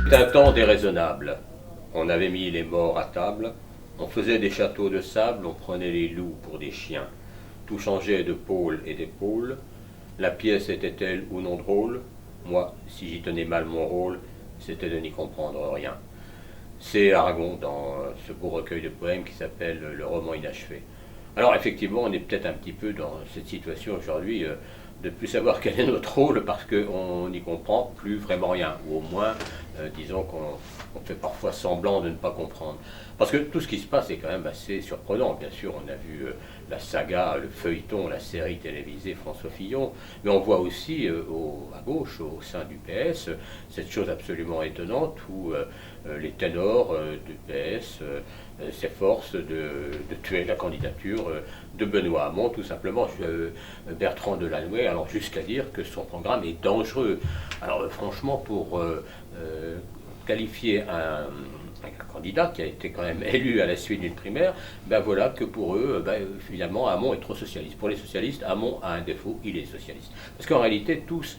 Fut un temps déraisonnable. On avait mis les morts à table, on faisait des châteaux de sable, on prenait les loups pour des chiens. Tout changeait de pôle et d'épaule. La pièce était-elle ou non drôle? Moi, si j'y tenais mal mon rôle, c'était de n'y comprendre rien. C'est Aragon dans ce beau recueil de poèmes qui s'appelle Le roman inachevé. Alors effectivement, on est peut-être un petit peu dans cette situation aujourd'hui de ne plus savoir quel est notre rôle parce qu'on n'y comprend plus vraiment rien, ou au moins, disons qu'on fait parfois semblant de ne pas comprendre. Parce que tout ce qui se passe est quand même assez surprenant. Bien sûr, on a vu la saga, le feuilleton, la série télévisée François Fillon, mais on voit aussi à gauche, au sein du PS, cette chose absolument étonnante où les ténors du PS s'efforcent de tuer la candidature de Benoît Hamon, tout simplement. Bertrand Delanoë allant jusqu'à dire que son programme est dangereux. Alors franchement, pour qualifier un candidat qui a été quand même élu à la suite d'une primaire, ben voilà que pour eux, finalement, Hamon est trop socialiste. Pour les socialistes, Hamon a un défaut, il est socialiste. Parce qu'en réalité, tous,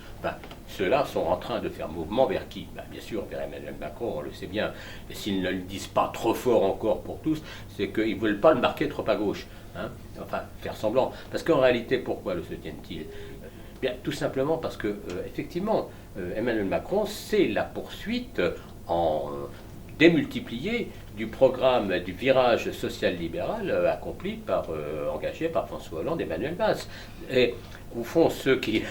ceux-là sont en train de faire mouvement vers qui? Bien sûr, vers Emmanuel Macron, on le sait bien. Et s'ils ne le disent pas trop fort encore pour tous, c'est qu'ils ne veulent pas le marquer trop à gauche. Hein, enfin, faire semblant. Parce qu'en réalité, pourquoi le soutiennent-ils? Bien, tout simplement parce que, effectivement, Emmanuel Macron, c'est la poursuite en démultiplié du programme du virage social-libéral engagé par François Hollande et Manuel Valls. Et au fond, ceux qui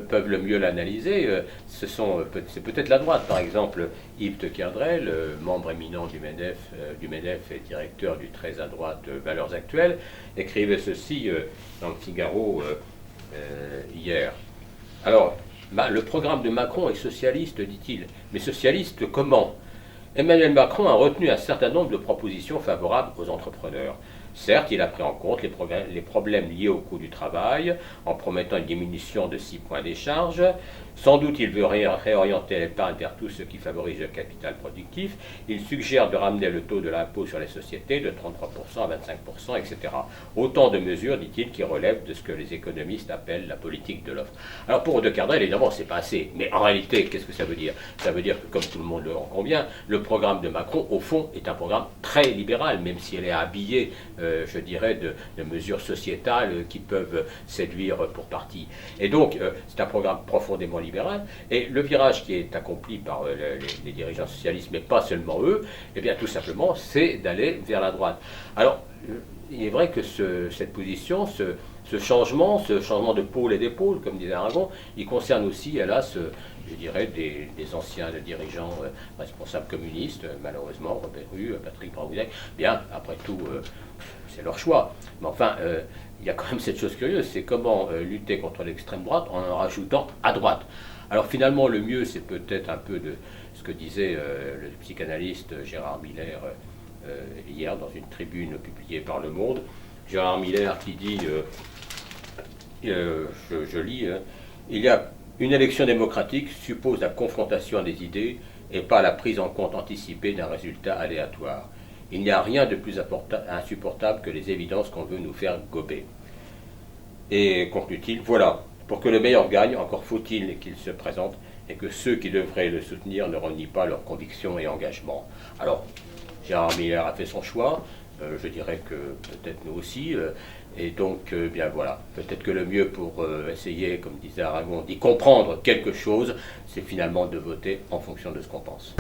peuvent le mieux l'analyser, c'est peut-être la droite. Par exemple, Yves de Kerdrel, membre éminent du MEDEF et directeur du très à droite Valeurs Actuelles, écrivait ceci dans le Figaro hier. Alors, le programme de Macron est socialiste, dit-il. Mais socialiste comment? Emmanuel Macron a retenu un certain nombre de propositions favorables aux entrepreneurs. Certes, il a pris en compte les problèmes liés au coût du travail, en promettant une diminution de 6 points des charges. Sans doute, il veut réorienter l'épargne vers tout ce qui favorise le capital productif. Il suggère de ramener le taux de l'impôt sur les sociétés de 33% à 25%, etc. Autant de mesures, dit-il, qui relèvent de ce que les économistes appellent la politique de l'offre. Alors pour De Kerdrel, évidemment, c'est pas assez. Mais en réalité, qu'est-ce que ça veut dire? Ça veut dire que, comme tout le monde le convient, le programme de Macron, au fond, est un programme très libéral, même si elle est habillée, je dirais, de mesures sociétales qui peuvent séduire pour partie. Et donc, c'est un programme profondément libéral. Et le virage qui est accompli par les dirigeants socialistes, mais pas seulement eux, eh bien tout simplement, c'est d'aller vers la droite. Alors, il est vrai que cette position, ce changement de pôle et d'épaule, comme disait Aragon, il concerne aussi, hélas, je dirais, des anciens dirigeants responsables communistes, malheureusement, Robert Rue, Patrick Braouzek. Bien, après tout, c'est leur choix. Mais enfin, il y a quand même cette chose curieuse, c'est comment lutter contre l'extrême droite en rajoutant à droite. Alors finalement, le mieux, c'est peut-être un peu de ce que disait le psychanalyste Gérard Miller hier dans une tribune publiée par Le Monde. Gérard Miller qui dit, je lis, il y a une élection démocratique suppose la confrontation des idées et pas la prise en compte anticipée d'un résultat aléatoire. Il n'y a rien de plus insupportable que les évidences qu'on veut nous faire gober. Et conclut-il, voilà, pour que le meilleur gagne, encore faut-il qu'il se présente et que ceux qui devraient le soutenir ne renient pas leurs convictions et engagements. Alors, Gérard Miller a fait son choix, je dirais que peut-être nous aussi, et donc, bien voilà, peut-être que le mieux pour essayer, comme disait Aragon, d'y comprendre quelque chose, c'est finalement de voter en fonction de ce qu'on pense.